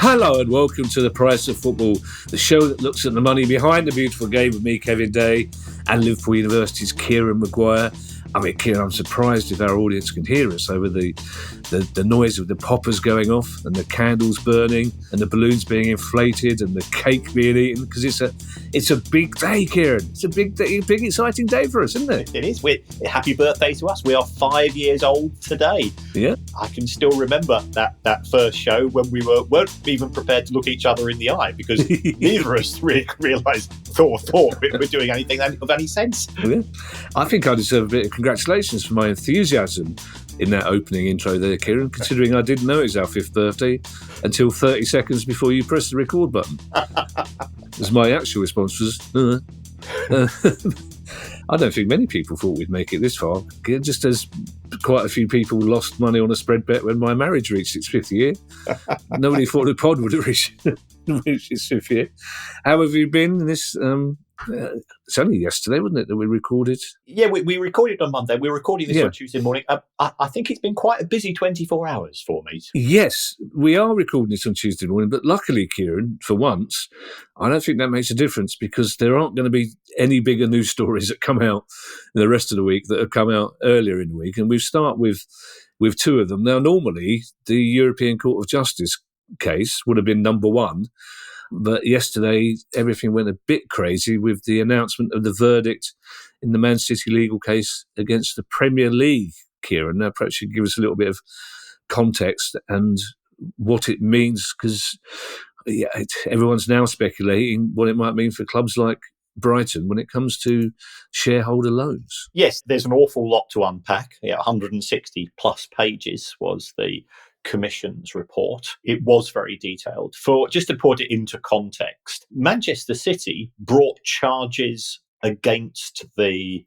Hello and welcome to The Price of Football, the show that looks at the money behind the beautiful game with me, Kevin Day, and Liverpool University's Kieran Maguire. I mean, Kieran, I'm surprised if our audience can hear us over the noise of the poppers going off and the candles burning and the balloons being inflated and the cake being eaten, because it's a big day, Kieran. It's a big day, big exciting day for us, isn't it? It is. Happy birthday to us. We are 5 years old today. Yeah. I can still remember that first show when we weren't even prepared to look each other in the eye because neither of us realised or thought we were doing anything of any sense. Yeah. I think I deserve a bit of congratulations for my enthusiasm in that opening intro there, Kieran, considering I didn't know it was our 5th birthday until 30 seconds before you pressed the record button. As my actual response was, I don't think many people thought we'd make it this far, just as quite a few people lost money on a spread bet when my marriage reached its 5th year. Nobody thought the pod would have reached its 5th year. How have you been in this? It's only yesterday, wasn't it, that we recorded? Yeah, we recorded on Monday. We're recording this on Tuesday morning. I think it's been quite a busy 24 hours for me. Yes, we are recording this on Tuesday morning, but luckily, Kieran, for once, I don't think that makes a difference because there aren't going to be any bigger news stories that come out the rest of the week that have come out earlier in the week. And we start with two of them. Now, normally, the European Court of Justice case would have been number one. But yesterday, everything went a bit crazy with the announcement of the verdict in the Man City legal case against the Premier League, Kieran. Now, perhaps you could give us a little bit of context and what it means, because everyone's now speculating what it might mean for clubs like Brighton when it comes to shareholder loans. Yes, there's an awful lot to unpack. 160 plus pages was the Commission's report. It was very detailed. Just to put it into context, Manchester City brought charges against the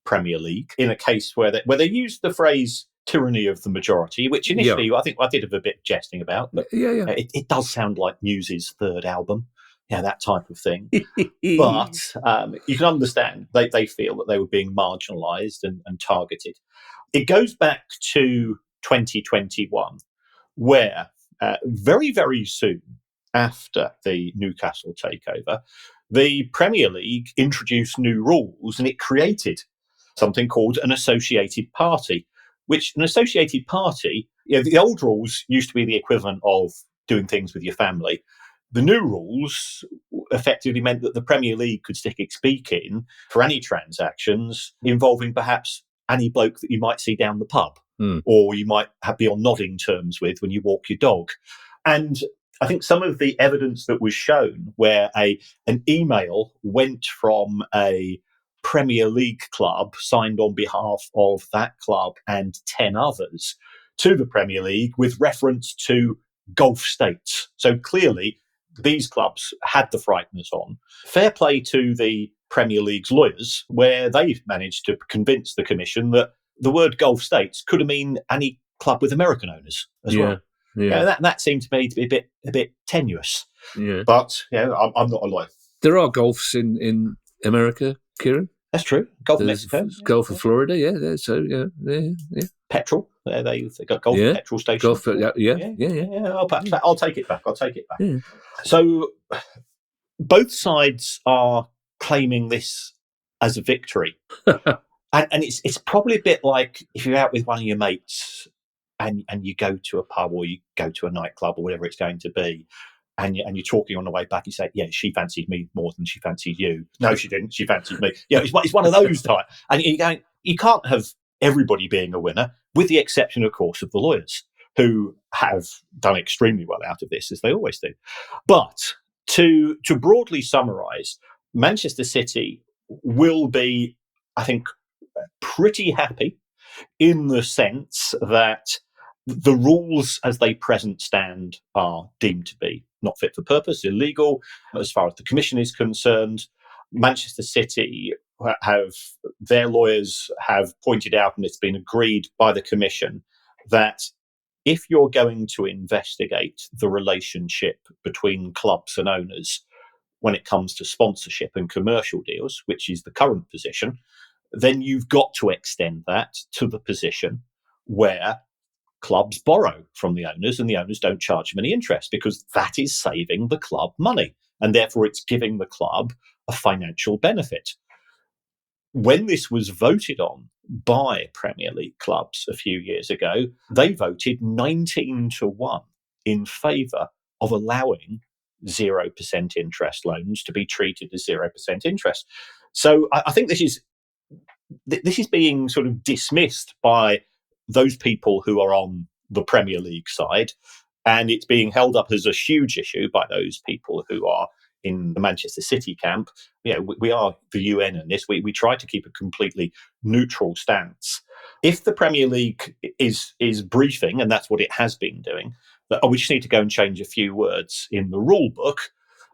Premier League in a case where they used the phrase tyranny of the majority, which initially I think I did have a bit jesting about, but it does sound like Muse's third album. That type of thing. But you can understand they feel that they were being marginalised and targeted. It goes back to 2021, where very, very soon after the Newcastle takeover, the Premier League introduced new rules and it created something called an associated party, which an associated party, the old rules used to be the equivalent of doing things with your family. The new rules effectively meant that the Premier League could stick its beak in for any transactions involving perhaps any bloke that you might see down the pub or you might be on nodding terms with when you walk your dog. And I think some of the evidence that was shown where an email went from a Premier League club signed on behalf of that club and 10 others to the Premier League with reference to Gulf states. So clearly, these clubs had the frighteners on. Fair play to the Premier League's lawyers, where they managed to convince the Commission that the word Gulf states could mean any club with American owners as well. Yeah. That seemed to me to be a bit tenuous. Yeah. But I'm not a lawyer. There are Gulfs in America, Kieran. That's true. Gulf of Mexico. Gulf of Florida, yeah. So, yeah. Petrol. They got Gulf petrol stations. Yeah. I'll take it back. Yeah. So both sides are claiming this as a victory. and it's probably a bit like if you're out with one of your mates and you go to a pub or you go to a nightclub or whatever it's going to be, and you're talking on the way back, you say, yeah, she fancied me more than she fancied you. No, she didn't. She fancied me. It's one of those type. And you're going, you can't have everybody being a winner, with the exception, of course, of the lawyers, who have done extremely well out of this, as they always do. But to broadly summarise, Manchester City will be, I think, pretty happy in the sense that the rules as they present stand are deemed to be not fit for purpose, illegal. As far as the Commission is concerned, Manchester City their lawyers have pointed out, and it's been agreed by the Commission, that if you're going to investigate the relationship between clubs and owners, when it comes to sponsorship and commercial deals, which is the current position, then you've got to extend that to the position where clubs borrow from the owners and the owners don't charge them any interest, because that is saving the club money and therefore it's giving the club a financial benefit. When this was voted on by Premier League clubs a few years ago, they voted 19-1 in favour of allowing 0% interest loans to be treated as 0% interest. So I think this is being sort of dismissed by those people who are on the Premier League side, and it's being held up as a huge issue by those people who are in the Manchester City camp. We are the UN in this. We try to keep a completely neutral stance. If the Premier League is briefing, and that's what it has been doing, that we just need to go and change a few words in the rule book,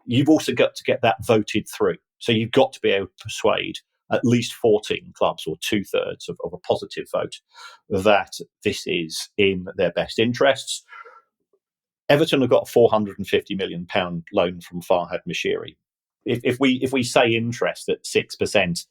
you've also got to get that voted through. So you've got to be able to persuade at least 14 clubs, or 2/3 of a positive vote, that this is in their best interests. Everton have got a £450 million loan from Farhad Moshiri. If we say interest at 6%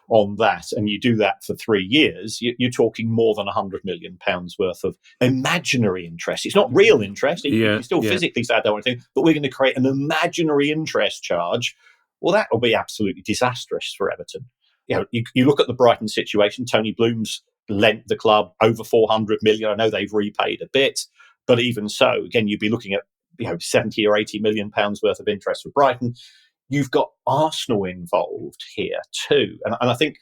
on that, and you do that for 3 years, you're talking more than £100 million worth of imaginary interest. It's not real interest. You can still physically say I don't want anything, but we're going to create an imaginary interest charge. Well, that will be absolutely disastrous for Everton. You look at the Brighton situation. Tony Bloom's lent the club over 400 million. I know they've repaid a bit, but even so, again, you'd be looking at 70 or 80 million pounds worth of interest for Brighton. You've got Arsenal involved here too, and I think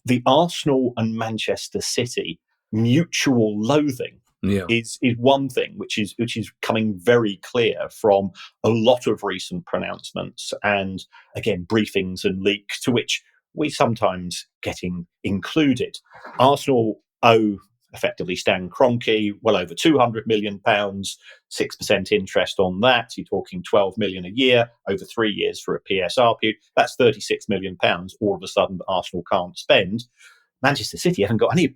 the Arsenal and Manchester City mutual loathing is one thing which is coming very clear from a lot of recent pronouncements and, again, briefings and leaks to which we sometimes getting included. Arsenal owe effectively Stan Kroenke well over £200 million, 6% interest on that. You're talking 12 million a year over 3 years for a PSR period. That's £36 million all of a sudden that Arsenal can't spend. Manchester City haven't got any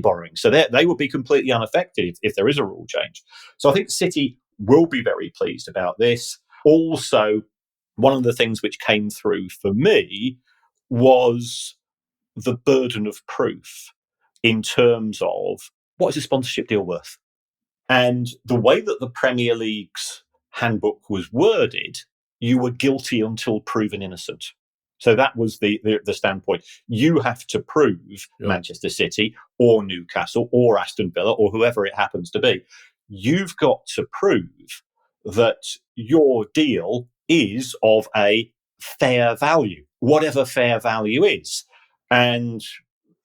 borrowing, so they will be completely unaffected if there is a rule change. So I think City will be very pleased about this. Also, one of the things which came through for me was the burden of proof in terms of what is a sponsorship deal worth. And the way that the Premier League's handbook was worded, you were guilty until proven innocent. So that was the standpoint. You have to prove, Manchester City or Newcastle or Aston Villa or whoever it happens to be, you've got to prove that your deal is of a fair value, whatever fair value is. And,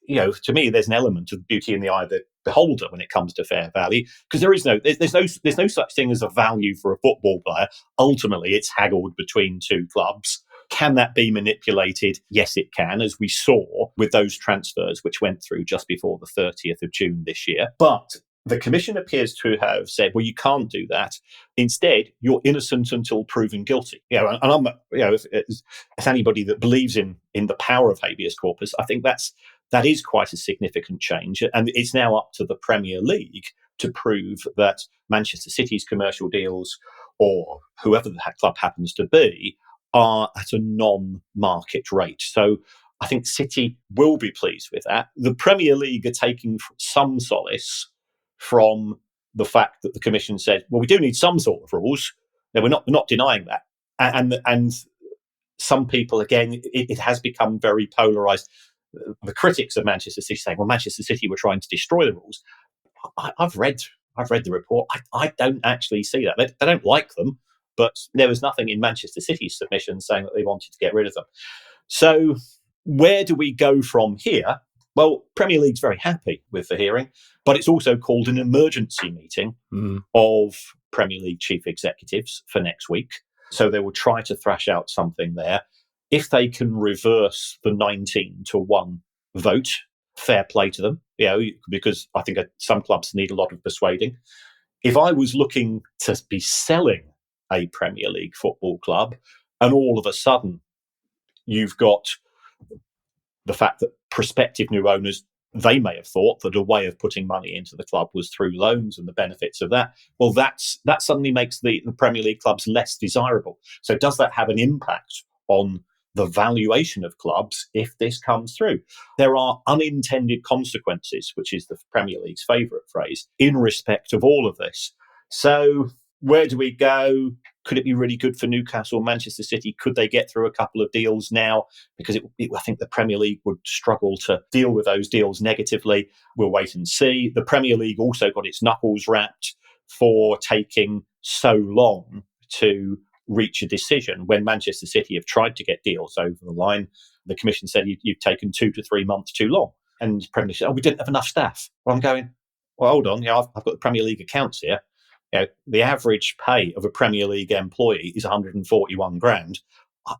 to me, there's an element of beauty in the eye of the beholder when it comes to fair value, because there's no such thing as a value for a football player. Ultimately, it's haggled between two clubs. Can that be manipulated? Yes, it can, as we saw with those transfers which went through just before the 30th of June this year. But the Commission appears to have said, well, you can't do that. Instead, you're innocent until proven guilty. And I'm, as anybody that believes in the power of habeas corpus, I think that is quite a significant change. And it's now up to the Premier League to prove that Manchester City's commercial deals, or whoever the club happens to be, are at a non-market rate. So I think City will be pleased with that. The Premier League are taking some solace from the fact that the Commission said, well, we do need some sort of rules. Now, we're not denying that. And some people, again, it has become very polarised. The critics of Manchester City saying, well, Manchester City were trying to destroy the rules. I've read the report. I don't actually see that. They don't like them, but there was nothing in Manchester City's submission saying that they wanted to get rid of them. So where do we go from here? Well, Premier League's very happy with the hearing, but it's also called an emergency meeting of Premier League chief executives for next week. So they will try to thrash out something there. If they can reverse the 19-1 vote, fair play to them, because I think some clubs need a lot of persuading. If I was looking to be selling a Premier League football club, and all of a sudden you've got the fact that prospective new owners They may have thought that a way of putting money into the club was through loans and the benefits of that. Well, that suddenly makes the Premier League clubs less desirable. So does that have an impact on the valuation of clubs if this comes through? There are unintended consequences, which is the Premier League's favourite phrase, in respect of all of this. So where do we go? Could it be really good for Newcastle, Manchester City? Could they get through a couple of deals now? Because I think the Premier League would struggle to deal with those deals negatively. We'll wait and see. The Premier League also got its knuckles wrapped for taking so long to reach a decision. When Manchester City have tried to get deals over the line, the Commission said you've taken 2 to 3 months too long. And Premier League said, we didn't have enough staff. Well, I'm going, well, hold on. I've got the Premier League accounts here. The average pay of a Premier League employee is 141 grand.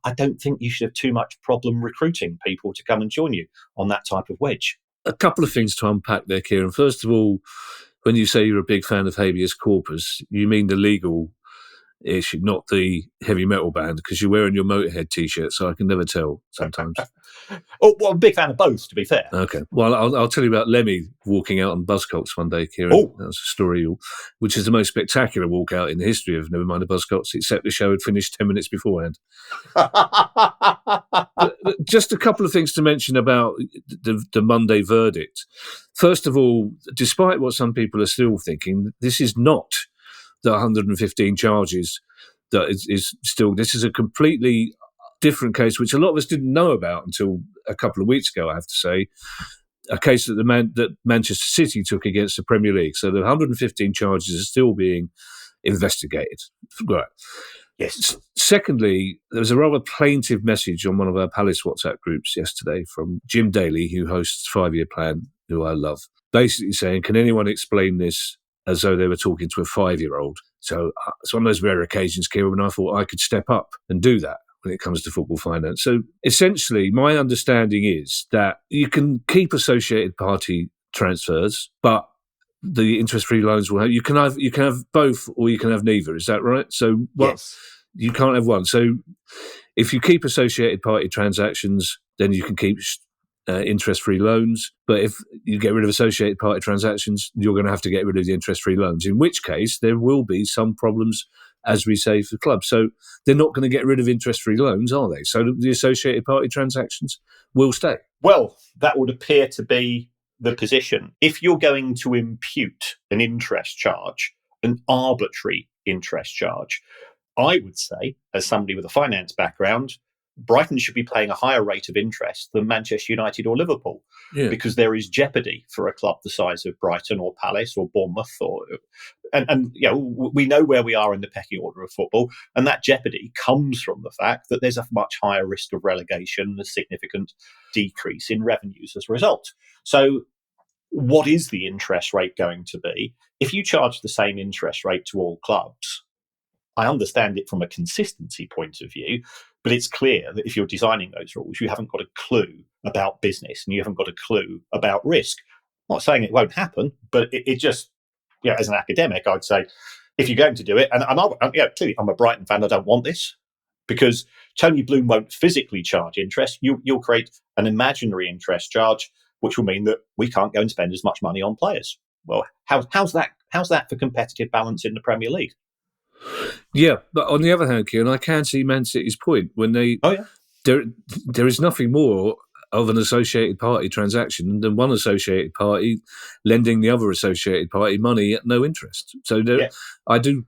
I don't think you should have too much problem recruiting people to come and join you on that type of wage. A couple of things to unpack there, Kieran. First of all, when you say you're a big fan of habeas corpus, you mean the legal issue, not the heavy metal band, because you're wearing your Motorhead T-shirt, so I can never tell sometimes. Oh, well, I'm a big fan of both, to be fair. Okay. Well, I'll tell you about Lemmy walking out on Buzzcocks one day, Kieran. Oh. That was a story, which is the most spectacular walkout in the history of Nevermind the Buzzcocks, except the show had finished 10 minutes beforehand. Just a couple of things to mention about the Monday verdict. First of all, despite what some people are still thinking, this is not the 115 charges that is still. This is a completely different case, which a lot of us didn't know about until a couple of weeks ago, I have to say. A case that Manchester City took against the Premier League. So the 115 charges are still being investigated. Right. Yes. Secondly, there was a rather plaintive message on one of our Palace WhatsApp groups yesterday from Jim Daly, who hosts 5-Year Plan, who I love, basically saying, can anyone explain this as though they were talking to a 5-year-old? So it's one of those rare occasions, Kieran, when I thought I could step up and do that when it comes to football finance. So essentially, my understanding is that you can keep associated party transfers, but the interest-free loans will have, you can have both or you can have neither. Is that right? So yes. You can't have one. So if you keep associated party transactions, then you can keep interest-free loans. But if you get rid of associated party transactions, you're going to have to get rid of the interest-free loans, in which case there will be some problems, as we say, for clubs. So they're not going to get rid of interest-free loans, are they? So the associated party transactions will stay. Well, that would appear to be the position. If you're going to impute an interest charge, an arbitrary interest charge, I would say, as somebody with a finance background, Brighton should be paying a higher rate of interest than Manchester United or Liverpool, because there is jeopardy for a club the size of Brighton or Palace or Bournemouth, and we know where we are in the pecking order of football, and that jeopardy comes from the fact that there's a much higher risk of relegation and a significant decrease in revenues as a result. So what is the interest rate going to be? If you charge the same interest rate to all clubs, I understand it from a consistency point of view, but it's clear that if you're designing those rules, you haven't got a clue about business and you haven't got a clue about risk. I'm not saying it won't happen, but it just, as an academic, I'd say if you're going to do it, and clearly I'm a Brighton fan, I don't want this, because Tony Bloom won't physically charge interest. You'll create an imaginary interest charge, which will mean that we can't go and spend as much money on players. Well, how's that for competitive balance in the Premier League? Yeah, but on the other hand, Kieran, I can see Man City's point when there is nothing more of an associated party transaction than one associated party lending the other associated party money at no interest. So I do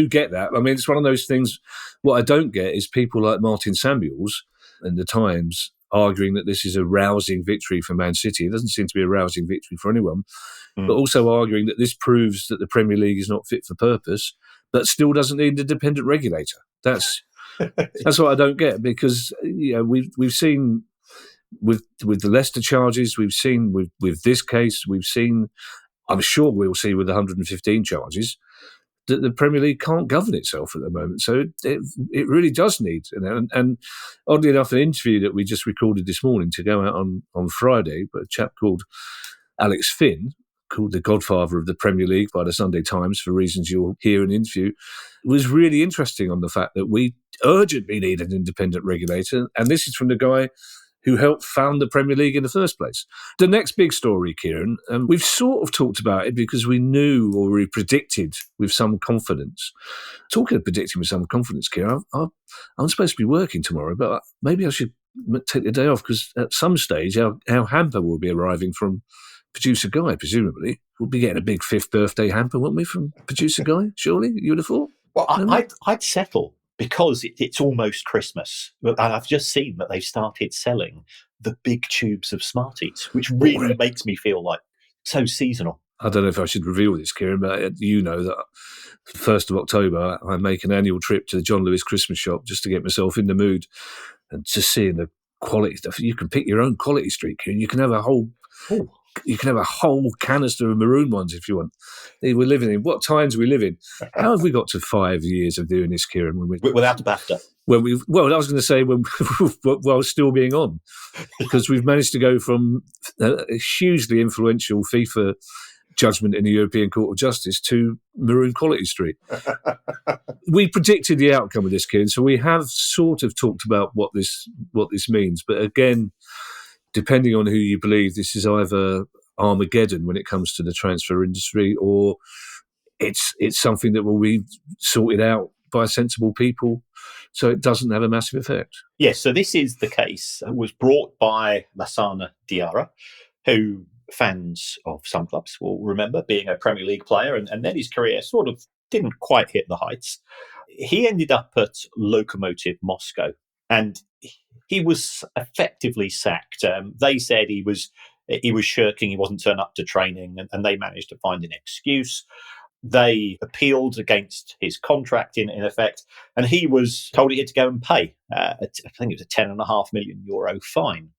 get that. I mean, it's one of those things. What I don't get is people like Martin Samuels and the Times arguing that this is a rousing victory for Man City. It doesn't seem to be a rousing victory for anyone, but also arguing that this proves that the Premier League is not fit for purpose, but still doesn't need an independent regulator. That's what I don't get, because we've seen with the Leicester charges, we've seen with this case, we've seen, I'm sure we'll see with the 115 charges, that the Premier League can't govern itself at the moment. So it really does need, and oddly enough, an interview that we just recorded this morning to go out on Friday, but a chap called Alex Finn, called the godfather of the Premier League by the Sunday Times, for reasons you'll hear in the interview, was really interesting on the fact that we urgently need an independent regulator. And this is from the guy who helped found the Premier League in the first place. The next big story, Kieran, we've sort of talked about it because we knew or we predicted with some confidence. Talking of predicting with some confidence, Kieran, I'm supposed to be working tomorrow, but maybe I should take the day off because at some stage our hamper will be arriving from Producer Guy, presumably. We'll be getting a big 5th birthday hamper, won't we, from Producer Guy, surely? You would have thought? Well, I'd settle because it's almost Christmas. And I've just seen that they've started selling the big tubes of Smarties, which really makes me feel like so seasonal. I don't know if I should reveal this, Kieran, but you know that 1st of October, I make an annual trip to the John Lewis Christmas shop just to get myself in the mood and just seeing the quality stuff. You can pick your own quality streak, Kieran. You can have a whole canister of maroon ones if you want. We're living in what times we live in. How have we got to 5 years of doing this, Kieran? Without a BAFTA. I was going to say while still being on, because we've managed to go from a hugely influential FIFA judgment in the European Court of Justice to Maroon Quality Street. We predicted the outcome of this, Kieran, so we have sort of talked about what this means. But again, depending on who you believe, this is either Armageddon when it comes to the transfer industry, or it's something that will be sorted out by sensible people, so it doesn't have a massive effect. Yes, so this is the case. It was brought by Lassana Diarra, who fans of some clubs will remember being a Premier League player, and then his career sort of didn't quite hit the heights. He ended up at Lokomotiv Moscow, and he was effectively sacked. They said he was shirking, he wasn't turning up to training, and they managed to find an excuse. They appealed against his contract in effect, and he was told he had to go and pay, I think it was a €10.5 million fine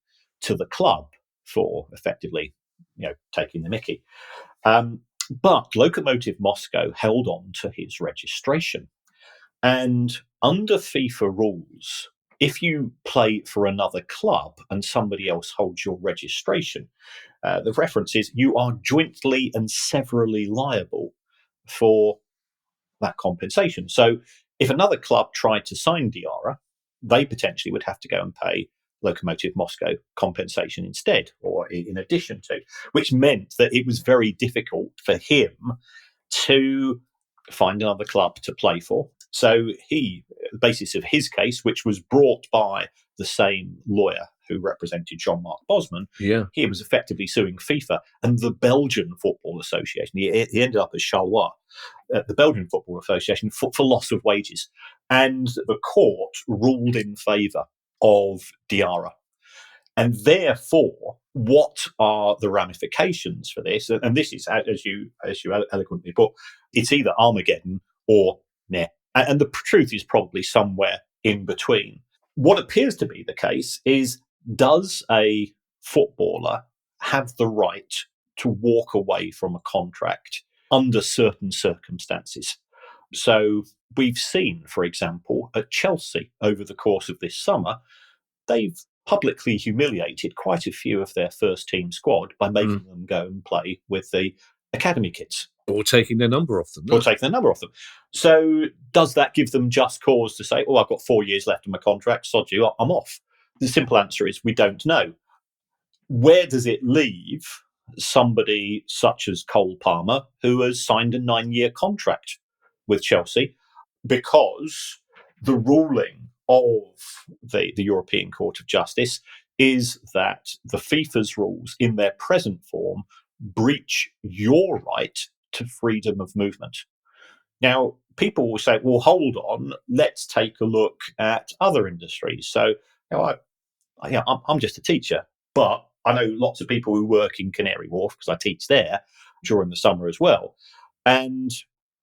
to the club for effectively, taking the mickey. But Lokomotiv Moscow held on to his registration. And under FIFA rules, if you play for another club and somebody else holds your registration, the reference is you are jointly and severally liable for that compensation. So if another club tried to sign Diarra, they potentially would have to go and pay Lokomotiv Moscow compensation instead, or in addition to, which meant that it was very difficult for him to find another club to play for. So the basis of his case, which was brought by the same lawyer who represented Jean-Marc Bosman, he was effectively suing FIFA and the Belgian Football Association. He ended up at Charleroi, the Belgian Football Association, for loss of wages. And the court ruled in favour of Diarra. And therefore, what are the ramifications for this? And this is, as you eloquently put, it's either Armageddon or nah. And the truth is probably somewhere in between. What appears to be the case is, does a footballer have the right to walk away from a contract under certain circumstances? So we've seen, for example, at Chelsea over the course of this summer, they've publicly humiliated quite a few of their first team squad by making them go and play with the academy kids. Or taking their number off them. So does that give them just cause to say, I've got 4 years left on my contract, sod you, I'm off? The simple answer is we don't know. Where does it leave somebody such as Cole Palmer, who has signed a 9-year contract with Chelsea? Because the ruling of the European Court of Justice is that the FIFA's rules in their present form breach your right to freedom of movement. Now, people will say, well, hold on, let's take a look at other industries. So, I'm just a teacher, but I know lots of people who work in Canary Wharf because I teach there during the summer as well. And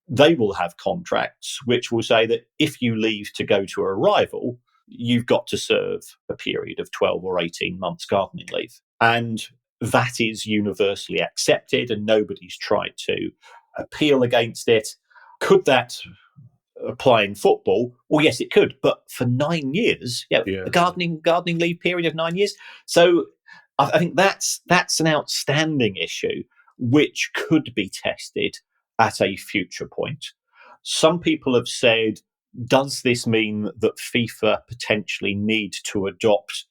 they will have contracts which will say that if you leave to go to a rival, you've got to serve a period of 12 or 18 months gardening leave. And that is universally accepted and nobody's tried to appeal against it. Could that apply in football? Well, yes, it could. But for 9 years, a gardening leave period of 9 years. So I think that's an outstanding issue which could be tested at a future point. Some people have said, does this mean that FIFA potentially need to adopt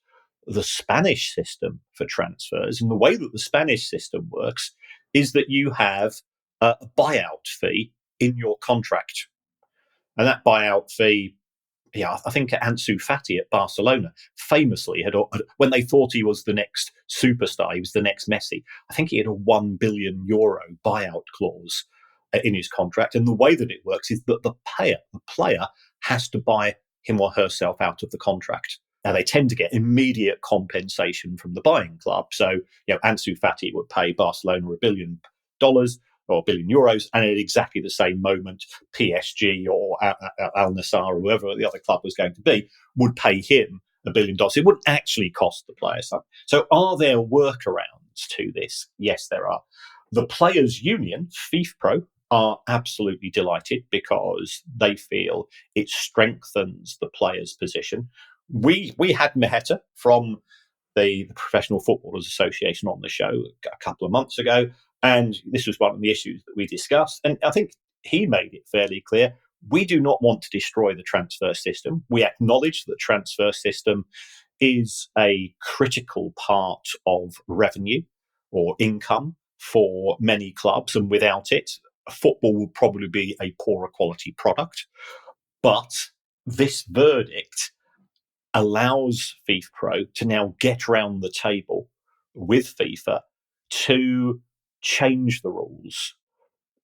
the Spanish system for transfers. And the way that the Spanish system works is that you have a buyout fee in your contract. And that buyout fee, I think Ansu Fati at Barcelona famously had, when they thought he was the next superstar, he was the next Messi, I think he had a €1 billion buyout clause in his contract. And the way that it works is that the player has to buy him or herself out of the contract. Now, they tend to get immediate compensation from the buying club. So, Ansu Fati would pay Barcelona $1 billion or €1 billion, and at exactly the same moment, PSG or Al Nassr or whoever the other club was going to be would pay him $1 billion. It wouldn't actually cost the player something. So are there workarounds to this? Yes, there are. The players' union, FIFPro, are absolutely delighted because they feel it strengthens the players' position. We had Meheta from the Professional Footballers Association on the show a couple of months ago, and this was one of the issues that we discussed. And I think he made it fairly clear, we do not want to destroy the transfer system. We acknowledge that the transfer system is a critical part of revenue or income for many clubs, and without it, football will probably be a poorer quality product. But this verdict allows FIFPro to now get round the table with FIFA to change the rules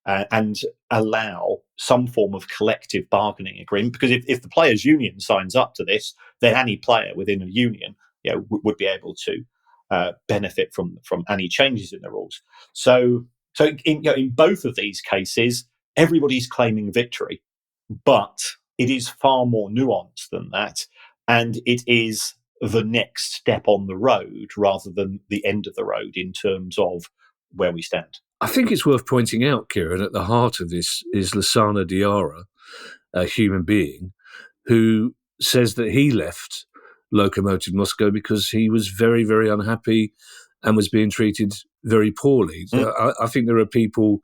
and allow some form of collective bargaining agreement. Because if the players' union signs up to this, then any player within a union would be able to benefit from any changes in the rules. So in both of these cases, everybody's claiming victory, but it is far more nuanced than that. And it is the next step on the road rather than the end of the road in terms of where we stand. I think it's worth pointing out, Kieran, at the heart of this is Lassana Diarra, a human being, who says that he left Lokomotiv Moscow because he was very, very unhappy and was being treated very poorly. I think there are people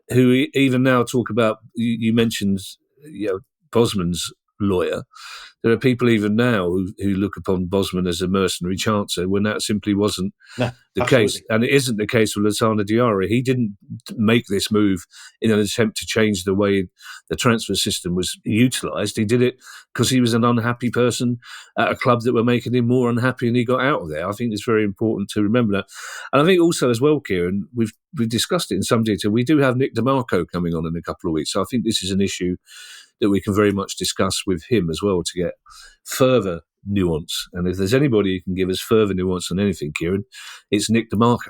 who even now talk about, you mentioned Bosman's lawyer. There are people even now who look upon Bosman as a mercenary chancer when that simply wasn't the case. And it isn't the case with Lassana Diarra. He didn't make this move in an attempt to change the way the transfer system was utilised. He did it because he was an unhappy person at a club that were making him more unhappy, and he got out of there. I think it's very important to remember that. And I think also as well, Kieran, we've discussed it in some detail. We do have Nick DeMarco coming on in a couple of weeks. So I think this is an issue that we can very much discuss with him as well to get further nuance. And if there's anybody who can give us further nuance than anything, Kieran, it's Nick DeMarco.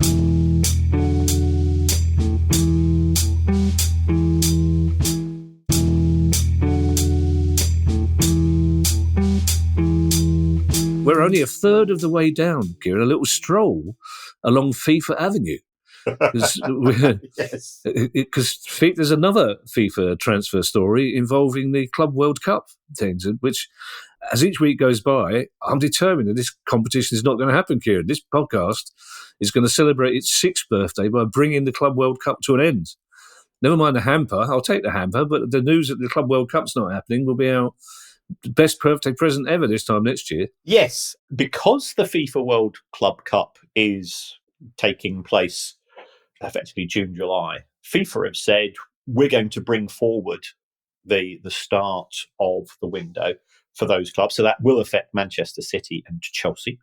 We're only a third of the way down, Kieran, a little stroll along FIFA Avenue. Because there's another FIFA transfer story involving the Club World Cup things, which, as each week goes by, I'm determined that this competition is not going to happen, Kieran. This podcast is going to celebrate its 6th birthday by bringing the Club World Cup to an end. Never mind the hamper. I'll take the hamper, but the news that the Club World Cup's not happening will be our best birthday present ever this time next year. Yes, because the FIFA World Club Cup is taking place effectively June, July, FIFA have said we're going to bring forward the start of the window for those clubs. So that will affect Manchester City and Chelsea.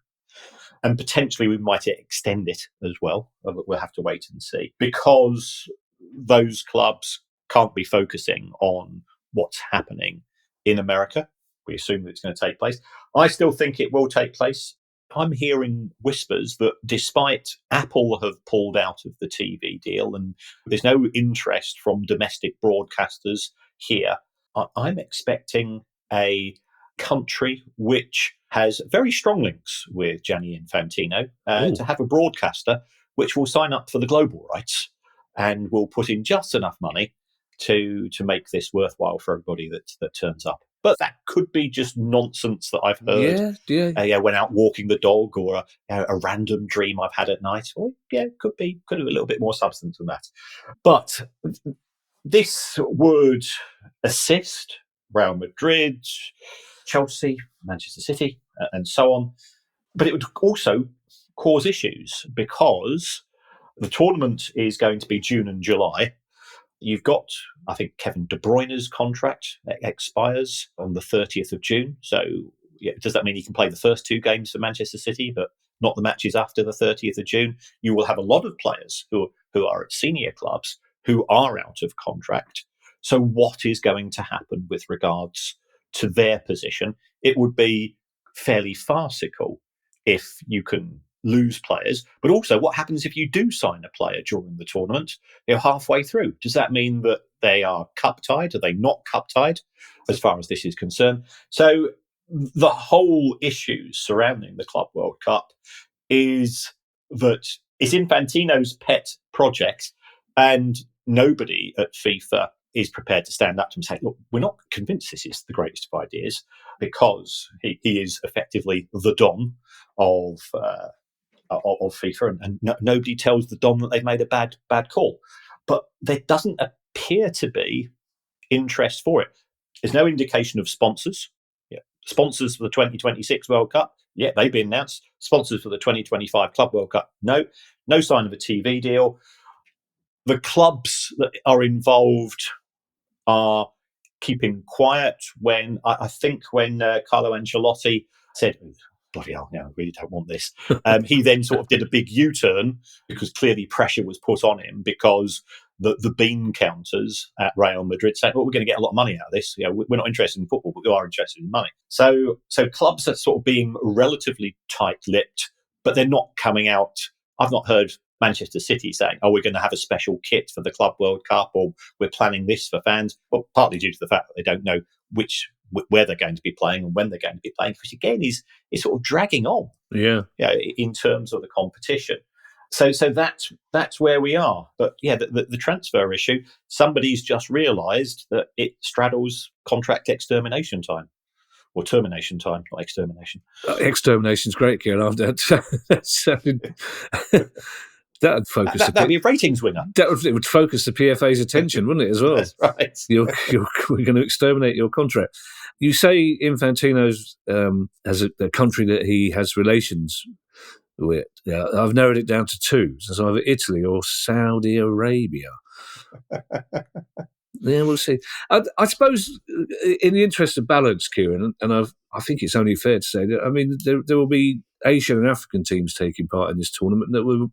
And potentially we might extend it as well. We'll have to wait and see. Because those clubs can't be focusing on what's happening in America. We assume that it's going to take place. I still think it will take place. I'm hearing whispers that despite Apple have pulled out of the TV deal and there's no interest from domestic broadcasters here, I'm expecting a country which has very strong links with Gianni Infantino to have a broadcaster which will sign up for the global rights and will put in just enough money to make this worthwhile for everybody that turns up. But that could be just nonsense that I've heard when out walking the dog, or a random dream I've had at night. Or could have a little bit more substance than that. But this would assist Real Madrid, Chelsea, Manchester City, and so on But it would also cause issues because the tournament is going to be June and July. You've got, I think, Kevin De Bruyne's contract expires on the 30th of June. So does that mean he can play the first 2 games for Manchester City, but not the matches after the 30th of June? You will have a lot of players who are at senior clubs who are out of contract. So what is going to happen with regards to their position? It would be fairly farcical if you can lose players, but also what happens if you do sign a player during the tournament, halfway through? Does that mean that they are cup tied? Are they not cup tied as far as this is concerned? So the whole issues surrounding the Club World Cup is that it's Infantino's pet project, and nobody at FIFA is prepared to stand up to him and say, look, we're not convinced this is the greatest of ideas, because he is effectively the Don of FIFA, and nobody tells the Don that they've made a bad call. But there doesn't appear to be interest for it. There's no indication of sponsors. Sponsors for the 2026 World Cup, they've been announced. Sponsors for the 2025 Club World Cup, no sign of a TV deal. The clubs that are involved are keeping quiet. When I think Carlo Ancelotti said, bloody hell, I really don't want this. He then sort of did a big U-turn because clearly pressure was put on him, because the bean counters at Real Madrid saying, well, we're going to get a lot of money out of this. We're not interested in football, but we are interested in money. So clubs are sort of being relatively tight-lipped, but they're not coming out. I've not heard Manchester City saying, oh, we're going to have a special kit for the Club World Cup, or we're planning this for fans. Well, partly due to the fact that they don't know where they're going to be playing and when they're going to be playing, which again is sort of dragging on. In terms of the competition. So that's where we are. But the transfer issue, somebody's just realised that it straddles contract extermination time. Or termination time, not extermination. Extermination's great, Kieran. That sounded... That'd focus. That'd be a ratings winner. It would focus the PFA's attention, wouldn't it, as well? That's right. We're going to exterminate your contract. You say Infantino's has a country that he has relations with. Yeah, I've narrowed it down to 2. So it's either Italy or Saudi Arabia. Yeah, we'll see. I suppose, in the interest of balance, Kieran, and I think it's only fair to say that, I mean, there will be Asian and African teams taking part in this tournament that will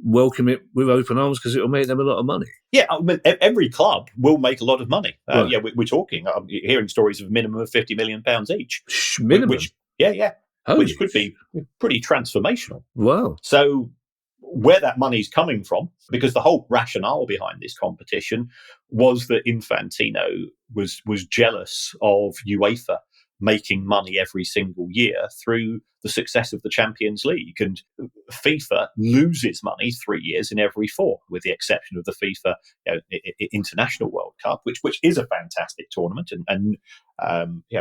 welcome it with open arms, because it will make them a lot of money. Yeah, I mean, every club will make a lot of money. Right. We're talking, I'm hearing stories of a minimum of £50 million each. Minimum? Which could be pretty transformational. Wow. So where that money's coming from, because the whole rationale behind this competition was that Infantino was jealous of UEFA making money every single year through the success of the Champions League. And FIFA loses money 3 years in every 4, with the exception of the FIFA International World Cup, which is a fantastic tournament, and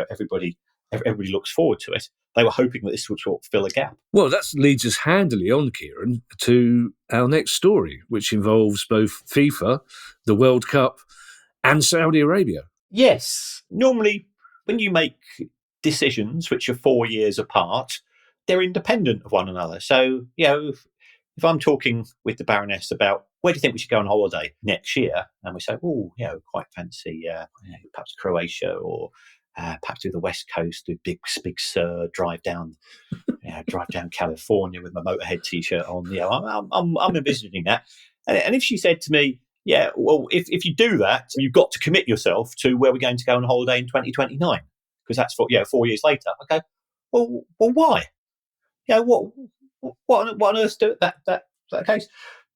everybody looks forward to it. They were hoping that this would sort of fill a gap. Well, that leads us handily on, Kieran, to our next story, which involves both FIFA, the World Cup, and Saudi Arabia. Yes. Normally, when you make decisions which are 4 years apart, they're independent of one another. So, if I'm talking with the Baroness about where do you think we should go on holiday next year, and we say, quite fancy, perhaps Croatia, or perhaps do the West Coast, do Big Sur, drive down California with my Motorhead T-shirt on. I'm envisioning that. And if she said to me, if you do that, you've got to commit yourself to where we're going to go on holiday in 2029, because that's 4 years later. Okay, well, why? What on earth do that case?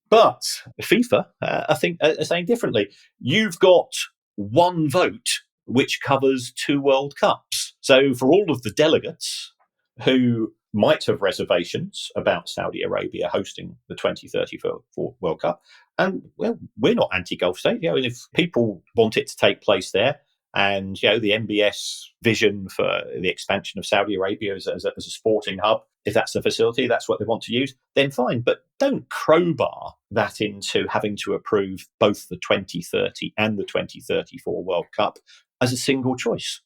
But FIFA, I think, are saying differently. You've got one vote which covers 2 World Cups. So for all of the delegates who might have reservations about Saudi Arabia hosting the 2034 World Cup, and we're not anti-Gulf state. And if people want it to take place there, and the MBS vision for the expansion of Saudi Arabia as a sporting hub, if that's the facility, that's what they want to use, then fine. But don't crowbar that into having to approve both the 2030 and the 2034 World Cup as a single choice.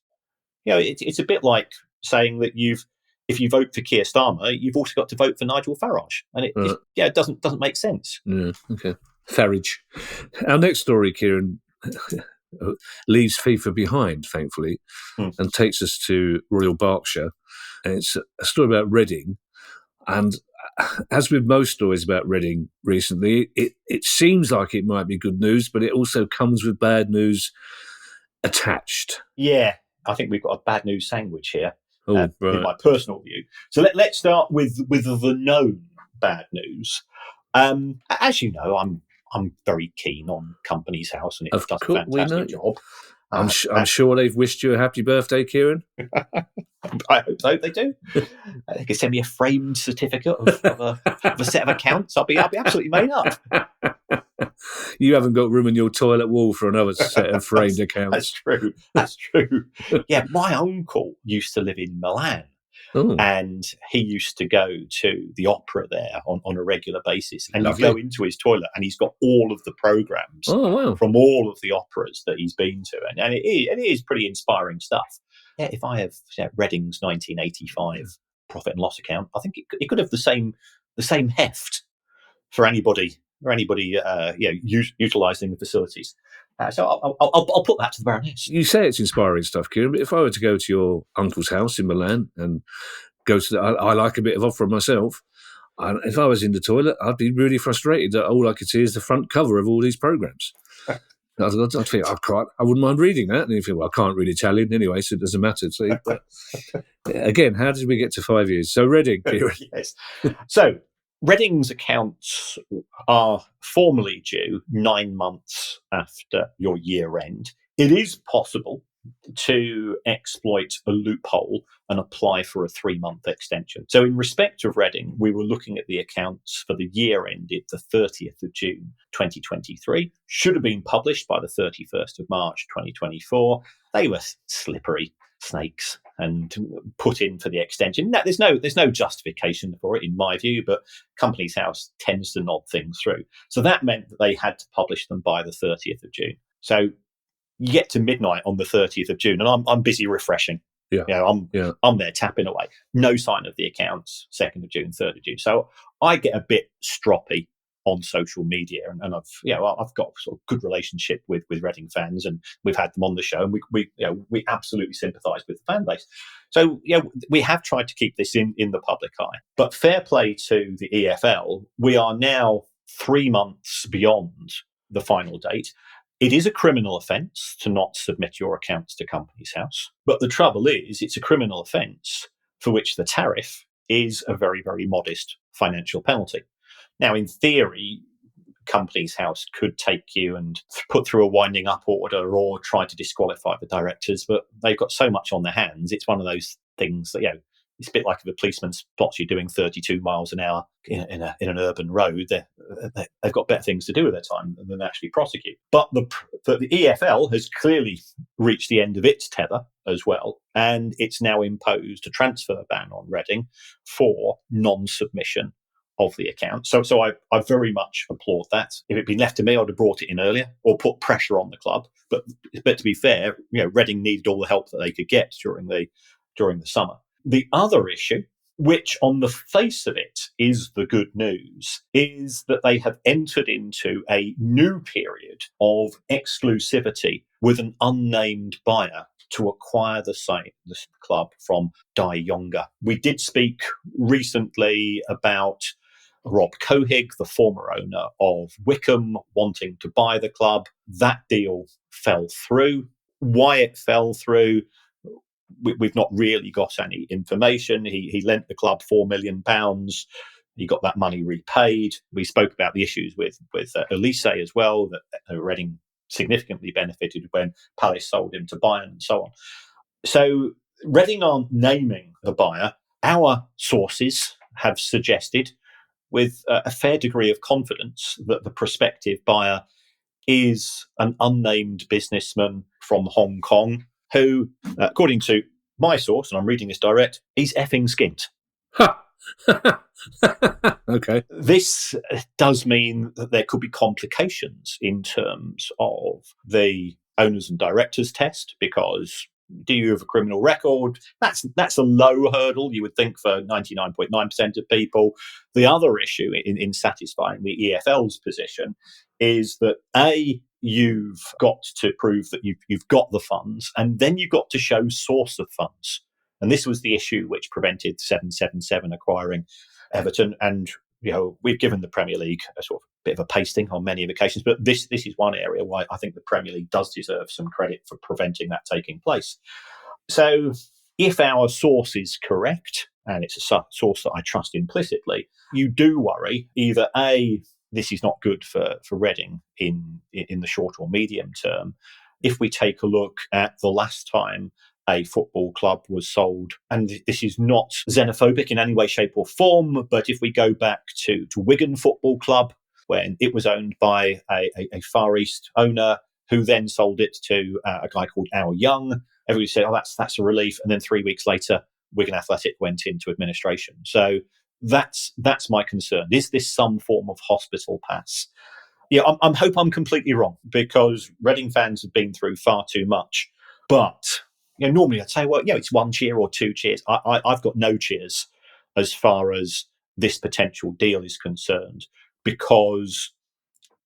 It's a bit like saying that you've if you vote for Keir Starmer, you've also got to vote for Nigel Farage, and it doesn't make sense. Yeah, okay. Farage. Our next story, Kieran, leaves FIFA behind, thankfully, and takes us to Royal Berkshire. And it's a story about Reading. And as with most stories about Reading recently, it seems like it might be good news, but it also comes with bad news attached. Yeah, I think we've got a bad news sandwich here, right. in my personal view. So let's start with the known bad news. As you know, I'm very keen on Companies House, and it does a fantastic job. I'm sure they've wished you a happy birthday, Kieran. I hope so. They do. They can send me a framed certificate of a set of accounts. I'll be absolutely made up. You haven't got room in your toilet wall for another set of framed accounts. That's true. Yeah, my uncle used to live in Milan. And he used to go to the opera there on a regular basis. And you go into his toilet and he's got all of the programmes from all of the operas that he's been to. And it is pretty inspiring stuff. Yeah, if I have Reading's 1985 profit and loss account, I think it could have the same heft for anybody utilising the facilities. So I'll put that to the Baroness. You say it's inspiring stuff, Kieran, but if I were to go to your uncle's house in Milan and go to I like a bit of opera myself, and if I was in the toilet, I'd be really frustrated that all I could see is the front cover of all these programmes. I'd think, I wouldn't mind reading that. And you think, well, I can't read Italian anyway, so it doesn't matter. So, but again, how did we get to 5 years? So Reading, Kieran. Yes. So Reading's accounts are formally due 9 months after your year end. It is possible to exploit a loophole and apply for a 3-month extension. So in respect of Reading, we were looking at the accounts for the year ended the 30th of June 2023. Should have been published by the 31st of March 2024. They were slippery snakes and put in for the extension. Now, there's no justification for it in my view, but Companies House tends to nod things through. So that meant that they had to publish them by the 30th of June. So you get to midnight on the 30th of June, and I'm busy refreshing. I'm there tapping away. No sign of the accounts. 2nd of June, 3rd of June. So I get a bit stroppy on social media, and I've got sort of good relationship with Reading fans, and we've had them on the show, and we absolutely sympathise with the fan base. So we have tried to keep this in the public eye. But fair play to the EFL, we are now 3 months beyond the final date. It is a criminal offence to not submit your accounts to Companies House. But the trouble is, it's a criminal offence for which the tariff is a very, very modest financial penalty. Now, in theory, Companies House could take you and put through a winding up order or try to disqualify the directors, but they've got so much on their hands. It's one of those things that, it's a bit like if a policeman spots you doing 32 miles an hour in an urban road. They've got better things to do with their time than actually prosecute. But the EFL has clearly reached the end of its tether as well, and it's now imposed a transfer ban on Reading for non-submission of the account. So I very much applaud that. If it'd been left to me, I'd have brought it in earlier or put pressure on the club. But to be fair, Reading needed all the help that they could get during the summer. The other issue, which on the face of it is the good news, is that they have entered into a new period of exclusivity with an unnamed buyer to acquire the club from Die Jonge. We did speak recently about Rob Cohig, the former owner of Wycombe, wanting to buy the club. That deal fell through. Why it fell through, we've not really got any information. He lent the club £4 million. He got that money repaid. We spoke about the issues with Elise as well, that Reading significantly benefited when Palace sold him to Bayern and so on. So Reading aren't naming the buyer. Our sources have suggested, with a fair degree of confidence, that the prospective buyer is an unnamed businessman from Hong Kong who, according to my source, and I'm reading this direct, he's effing skint. Okay. This does mean that there could be complications in terms of the owners and directors test, because Do you have a criminal record? That's a low hurdle, you would think, for 99.9% of people. The other issue in satisfying the EFL's position is that you've got to prove that you've got the funds, and then you've got to show source of funds. And this was the issue which prevented 777 acquiring Everton. And we've given the Premier League a sort of bit of a pasting on many occasions, but this is one area why I think the Premier League does deserve some credit for preventing that taking place. So if our source is correct, and it's a source that I trust implicitly, you do worry either this is not good for Reading in the short or medium term. If we take a look at the last time a football club was sold, and this is not xenophobic in any way, shape or form, but if we go back to Wigan Football Club, when it was owned by a Far East owner who then sold it to a guy called Al Young, everybody said, that's a relief. And then 3 weeks later, Wigan Athletic went into administration. So that's my concern. Is this some form of hospital pass? Yeah, I hope I'm completely wrong, because Reading fans have been through far too much. But normally I'd say, well, it's one cheer or two cheers. I've got no cheers as far as this potential deal is concerned, because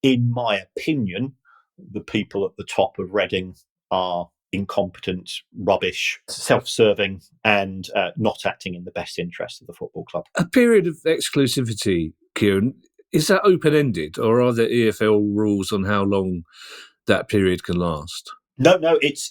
in my opinion, the people at the top of Reading are incompetent, rubbish, self-serving, and not acting in the best interest of the football club. A period of exclusivity, Kieran, is that open-ended, or are there EFL rules on how long that period can last? No, it's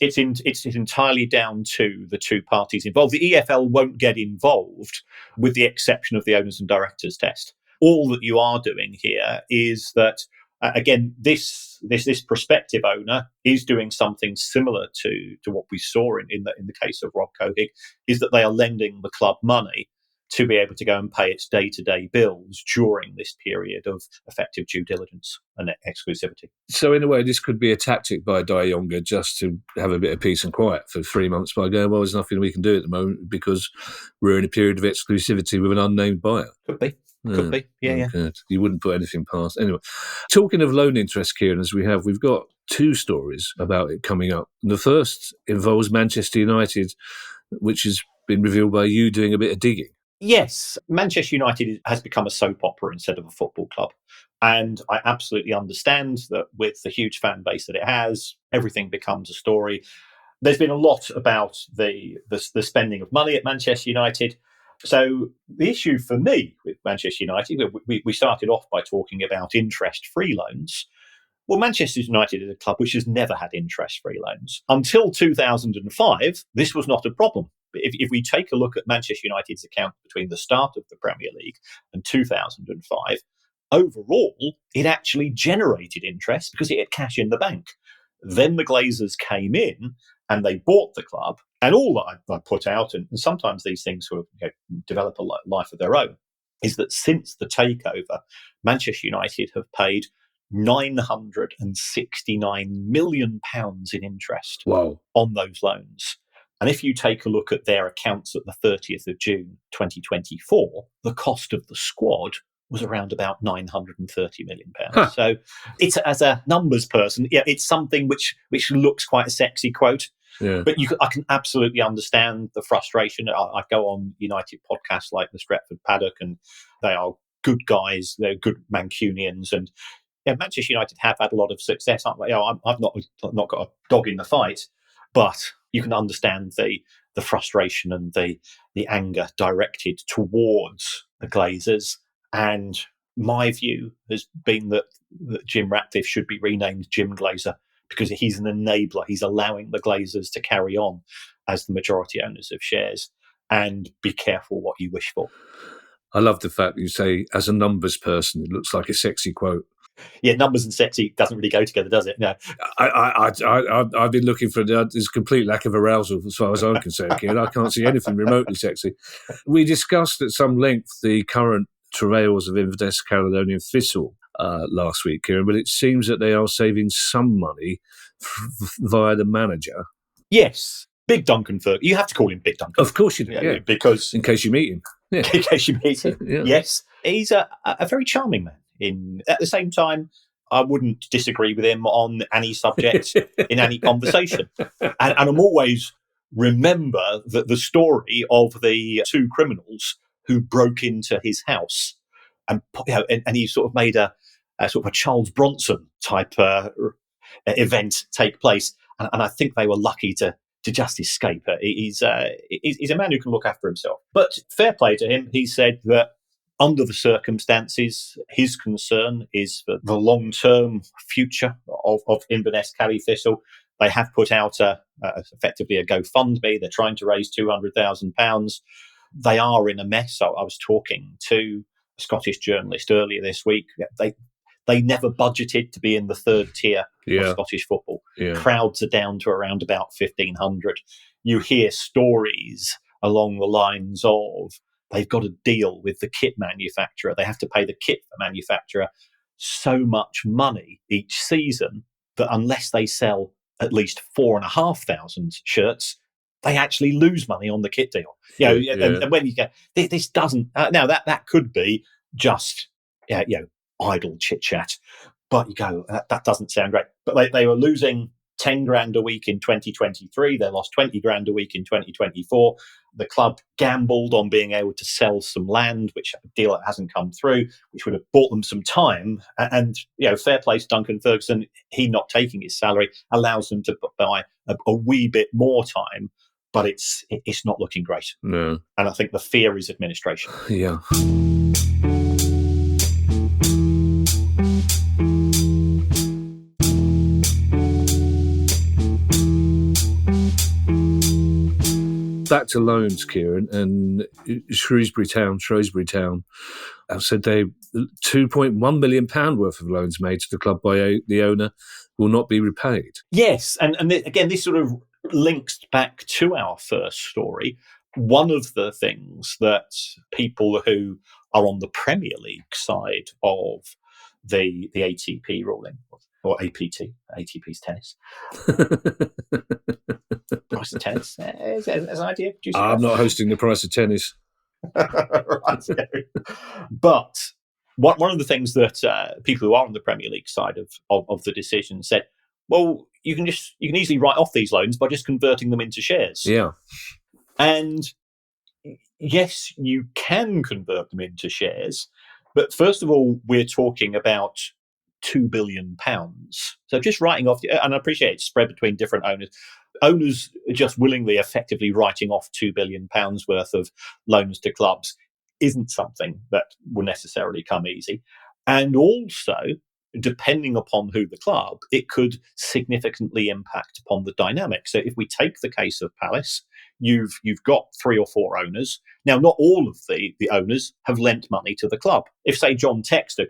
entirely down to the two parties involved. The EFL won't get involved, with the exception of the owners and directors test. All that you are doing here is that, again, this prospective owner is doing something similar to what we saw in the case of Rob Cohig, is that they are lending the club money to be able to go and pay its day-to-day bills during this period of effective due diligence and exclusivity. So in a way, this could be a tactic by Di Younger just to have a bit of peace and quiet for 3 months by going, well, there's nothing we can do at the moment because we're in a period of exclusivity with an unnamed buyer. Could be. Could be. Yeah. You wouldn't put anything past. Anyway, talking of loan interest, Kieran, as we've got two stories about it coming up. The first involves Manchester United, which has been revealed by you doing a bit of digging. Yes, Manchester United has become a soap opera instead of a football club. And I absolutely understand that with the huge fan base that it has, everything becomes a story. There's been a lot about the spending of money at Manchester United. So the issue for me with Manchester United, we started off by talking about interest-free loans. Well, Manchester United is a club which has never had interest-free loans. Until 2005, this was not a problem. If we take a look at Manchester United's account between the start of the Premier League and 2005, overall, it actually generated interest because it had cash in the bank. Then the Glazers came in and they bought the club. And all that I put out, and sometimes these things sort of develop a life of their own, is that since the takeover, Manchester United have paid £969 million in interest on those loans. And if you take a look at their accounts at the 30th of June 2024, the cost of the squad was around about £930 million. So it's, as a numbers person, it's something which looks quite a sexy quote. Yeah. But I can absolutely understand the frustration. I go on United podcasts like the Stretford Paddock, and they are good guys. They're good Mancunians. And Manchester United have had a lot of success. I've not got a dog in the fight, but you can understand the frustration and the anger directed towards the Glazers. And my view has been that Jim Ratcliffe should be renamed Jim Glazer, because he's an enabler. He's allowing the Glazers to carry on as the majority owners of shares. And be careful what you wish for. I love the fact that you say, as a numbers person, it looks like a sexy quote. Yeah, numbers and sexy doesn't really go together, does it? No. I've been looking for there's complete lack of arousal as far as I'm concerned, Kieran. I can't see anything remotely sexy. We discussed at some length the current travails of Inverness, Caledonian, Thisle last week, Kieran, but it seems that they are saving some money via the manager. Yes, Big Duncan Ferguson. You have to call him Big Duncan. Of course you do, yeah. Because in case you meet him. Yeah. In case you meet him, yeah. Yes. He's a very charming man. At the same time, I wouldn't disagree with him on any subject in any conversation. And I'm always remember the story of the two criminals who broke into his house, and and he sort of made a sort of a Charles Bronson type event take place, and I think they were lucky to just escape. He's a man who can look after himself. But fair play to him. He said that under the circumstances, his concern is for the long-term future of Inverness Thistle. They have put out effectively a GoFundMe. They're trying to raise £200,000. They are in a mess. I was talking to a Scottish journalist earlier this week. They never budgeted to be in the third tier of Scottish football. Yeah. Crowds are down to around about 1,500. You hear stories along the lines of they've got to deal with the kit manufacturer. They have to pay the kit manufacturer so much money each season that unless they sell at least 4,500 shirts, they actually lose money on the kit deal. And when you go, this doesn't. Now that could be just idle chit chat, but you go, that doesn't sound great. But they were losing 10 grand a week in 2023. They lost 20 grand a week in 2024. The club gambled on being able to sell some land, which a deal that hasn't come through, which would have bought them some time. And fair play to Duncan Ferguson. He not taking his salary allows them to buy a wee bit more time, but it's not looking great. No. And I think the fear is administration. Yeah. Back to loans, Kieran, and Shrewsbury Town have said they £2.1 million worth of loans made to the club by the owner will not be repaid. Yes, and again, this sort of links back to our first story. One of the things that people who are on the Premier League side of the ATP ruling, or APT, ATP's tennis. Price of tennis, as an idea. I'm not hosting the price of tennis. Right. But one of the things that people who are on the Premier League side of the decision said, well, you can easily write off these loans by just converting them into shares. Yeah. And yes, you can convert them into shares. But first of all, we're talking about £2 billion. So just writing off, and I appreciate it's spread between different owners. Owners just willingly, effectively writing off £2 billion worth of loans to clubs isn't something that will necessarily come easy. And also, depending upon who the club, it could significantly impact upon the dynamic. So if we take the case of Palace, you've got 3 or 4 owners. Now, not all of the owners have lent money to the club. If, say, John Textor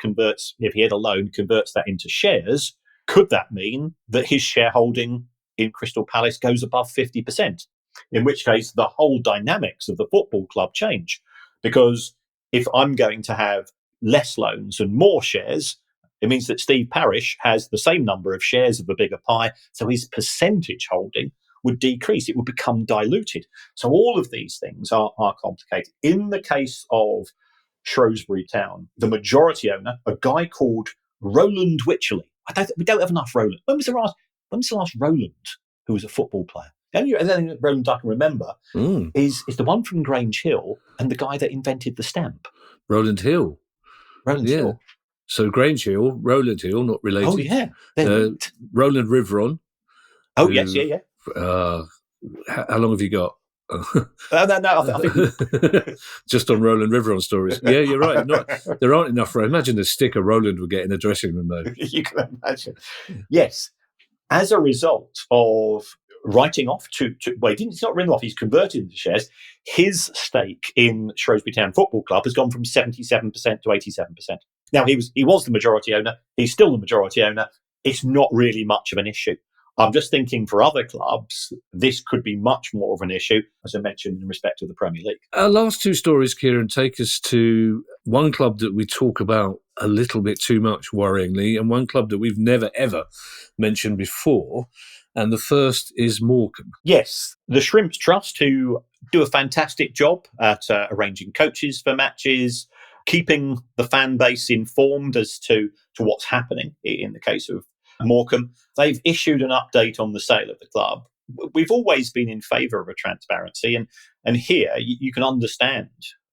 if he had a loan, converts that into shares, could that mean that his shareholding in Crystal Palace goes above 50%? In which case, the whole dynamics of the football club change. Because if I'm going to have less loans and more shares, it means that Steve Parish has the same number of shares of the bigger pie, so his percentage holding would decrease. It would become diluted. So all of these things are complicated. In the case of Shrewsbury Town, the majority owner, a guy called Roland Wycherley. We don't have enough Roland. When was the last Roland who was a football player? The only thing Roland I can remember is the one from Grange Hill and the guy that invented the stamp. Roland Hill. Hill. So Grange Hill, Roland Hill, not related. Oh, yeah. Roland Riveron. Oh, yes, yeah. How long have you got? No, I think just on Roland Riveron stories. Yeah, you're right. There aren't enough. Imagine the sticker Roland would get in a dressing room, though. You can imagine. Yes. As a result of writing off he's not written off, he's converted into shares. His stake in Shrewsbury Town Football Club has gone from 77% to 87%. Now, he was the majority owner. He's still the majority owner. It's not really much of an issue. I'm just thinking for other clubs, this could be much more of an issue, as I mentioned, in respect of the Premier League. Our last 2 stories, Kieran, take us to one club that we talk about a little bit too much, worryingly, and one club that we've never, ever mentioned before. And the first is Morecambe. Yes, the Shrimps Trust, who do a fantastic job at arranging coaches for matches, keeping the fan base informed as to what's happening in the case of Morecambe. They've issued an update on the sale of the club, we've always been in favour of a transparency, and here you can understand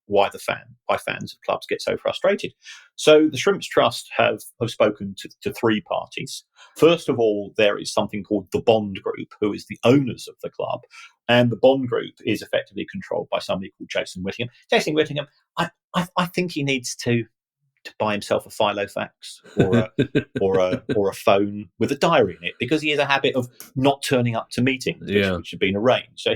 why fans of clubs get so frustrated. So the Shrimps Trust have spoken to three parties. First of all, there is something called the Bond Group, who is the owners of the club, and the Bond Group is effectively controlled by somebody called Jason Whittingham. Jason Whittingham, I think he needs to buy himself a Filofax or a phone with a diary in it, because he has a habit of not turning up to meetings which have been arranged. So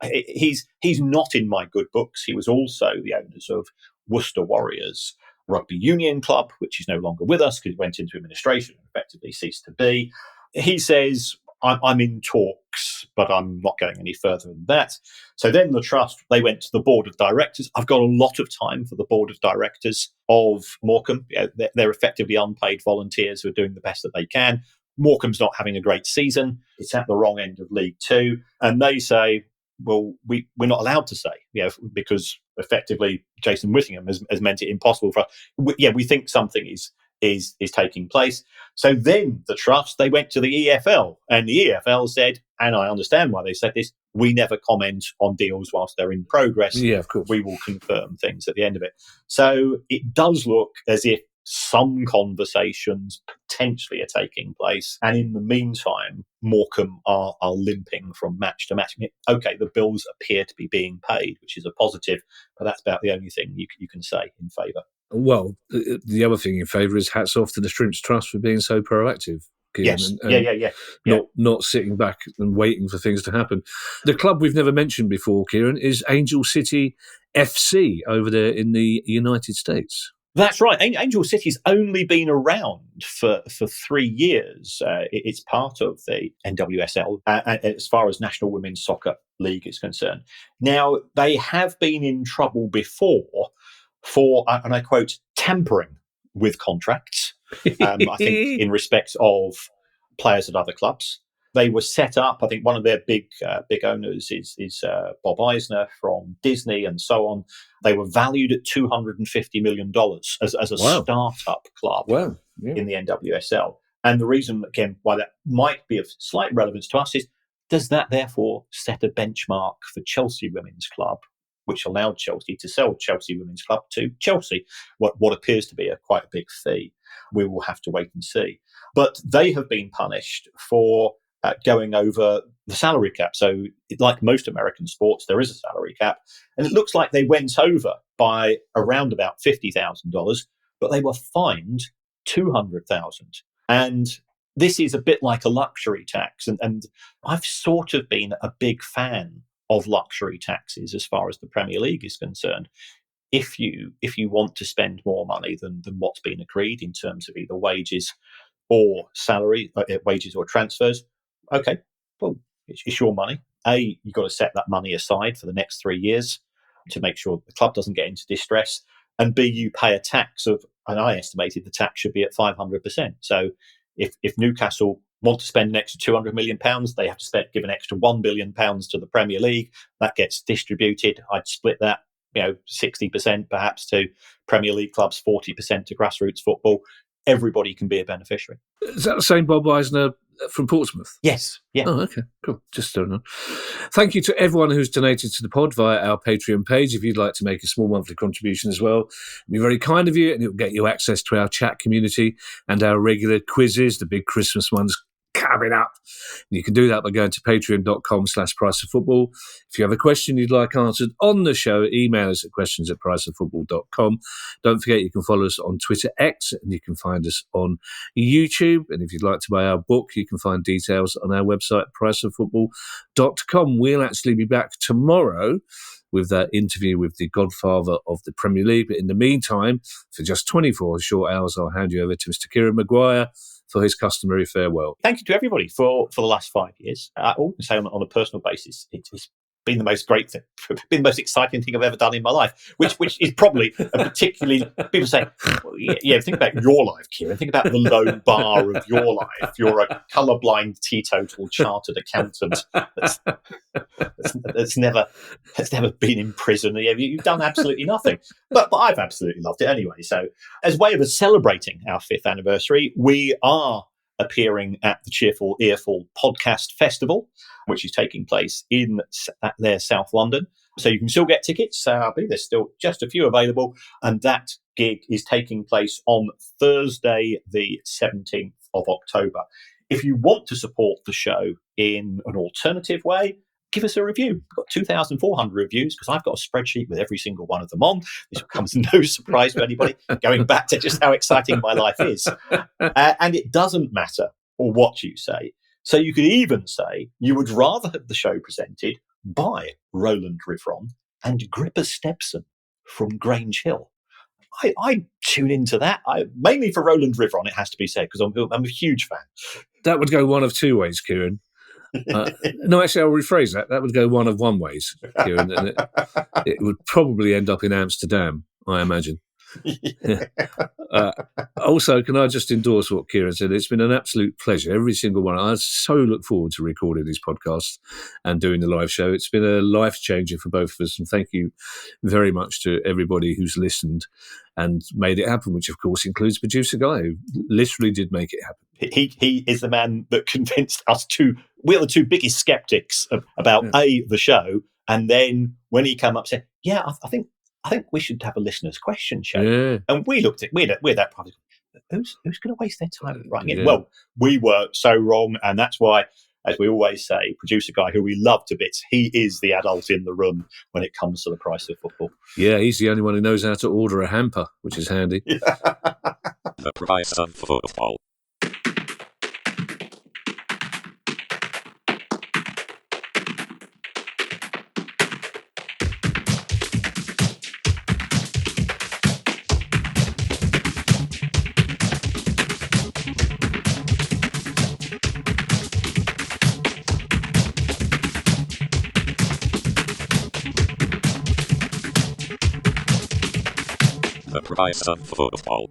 he's not in my good books. He was also the owners of Worcester Warriors Rugby Union Club, which is no longer with us because it went into administration and effectively ceased to be. He says, I'm in talks, but I'm not going any further than that. So then the trust, they went to the board of directors. I've got a lot of time for the board of directors of Morecambe. They're effectively unpaid volunteers who are doing the best that they can. Morecambe's not having a great season. It's at the wrong end of League Two. And they say, well, we're not allowed to say, because effectively Jason Whittingham has meant it impossible for us. We think something is taking place. So then the trust, they went to the EFL, and the EFL said, and I understand why they said this, we never comment on deals whilst they're in progress. Yeah, of course. We will confirm things at the end of it. So it does look as if some conversations potentially are taking place. And in the meantime, Morecambe are limping from match to match. Okay, the bills appear to be being paid, which is a positive, but that's about the only thing you can say in favour. Well, the other thing in favour is hats off to the Shrimps Trust for being so proactive. Kieran, yes, Not sitting back and waiting for things to happen. The club we've never mentioned before, Kieran, is Angel City FC over there in the United States. That's right. Angel City's only been around for 3 years. It's part of the NWSL as far as National Women's Soccer League is concerned. Now, they have been in trouble before for, and I quote, tampering with contracts, I think in respect of players at other clubs. They were set up, I think one of their big owners is Bob Eisner from Disney and so on. They were valued at $250 million as a startup club in the NWSL. And the reason, again, why that might be of slight relevance to us is, does that therefore set a benchmark for Chelsea Women's Club, which allowed Chelsea to sell Chelsea Women's Club to Chelsea, what appears to be quite a big fee? We will have to wait and see. But they have been punished for going over the salary cap. So like most American sports, there is a salary cap. And it looks like they went over by around about $50,000, but they were fined $200,000. And this is a bit like a luxury tax. And I've sort of been a big fan of luxury taxes as far as the Premier League is concerned. If you want to spend more money than what's been agreed in terms of either wages or salary, wages or transfers, okay, well, it's your money. You've got to set that money aside for the next 3 years to make sure the club doesn't get into distress. And B, you pay a tax of, and I estimated the tax should be at 500%. So if Newcastle want to spend an extra £200 million, they have to give an extra £1 billion to the Premier League. That gets distributed. I'd split that, 60% perhaps to Premier League clubs, 40% to grassroots football. Everybody can be a beneficiary. Is that the same Bob Eisner from Portsmouth? Yes. Yeah. Oh, okay. Cool. Just so I know. Thank you to everyone who's donated to the pod via our Patreon page. If you'd like to make a small monthly contribution as well, it'd be very kind of you, and it'll get you access to our chat community and our regular quizzes, the big Christmas ones coming up. And you can do that by going to patreon.com/priceoffootball. If you have a question you'd like answered on the show, email us at questions@priceoffootball.com. Don't forget you can follow us on Twitter X, and you can find us on YouTube. And if you'd like to buy our book, you can find details on our website, priceoffootball.com. We'll actually be back tomorrow with that interview with the godfather of the Premier League. But in the meantime, for just 24 short hours, I'll hand you over to Mr. Kieran Maguire for his customary farewell. Thank you to everybody for the last 5 years. I always say on a personal basis, it's been the most great thing, been the most exciting thing I've ever done in my life, which is probably a particularly, people say, well, think about your life, Kieran. Think about the low bar of your life. You're a colourblind, teetotal, chartered accountant that's never been in prison. You've done absolutely nothing. But I've absolutely loved it anyway. So as a way of celebrating our 5th anniversary, we are appearing at the Cheerful Earful Podcast Festival, which is taking place in their South London. So you can still get tickets. I believe there's still just a few available. And that gig is taking place on Thursday, the 17th of October. If you want to support the show in an alternative way, give us a review. We've got 2,400 reviews because I've got a spreadsheet with every single one of them on. This comes no surprise to anybody, going back to just how exciting my life is. And it doesn't matter what you say. So you could even say you would rather have the show presented by Roland Rivron and Gripper Stepson from Grange Hill. I tune into that, mainly for Roland Rivron, it has to be said, because I'm a huge fan. That would go one of two ways, Kieran. No, actually, I'll rephrase that. That would go one of one ways, Kieran. And it would probably end up in Amsterdam, I imagine. Also, can I just endorse what Kieran said? It's been an absolute pleasure. Every single one. I so look forward to recording this podcast and doing the live show. It's been a life changer for both of us. And thank you very much to everybody who's listened and made it happen, which of course includes producer Guy, who literally did make it happen. He is the man that convinced us we're the two biggest skeptics about the show. And then when he came up and said, yeah, I think we should have a listener's question show. Yeah. And we looked at, we're that part of, who's going to waste their time writing it? Well, we were so wrong. And that's why, as we always say, producer Guy, who we love to bits, he is the adult in the room when it comes to the price of football. Yeah, he's the only one who knows how to order a hamper, which is handy. The price of football. The price of football.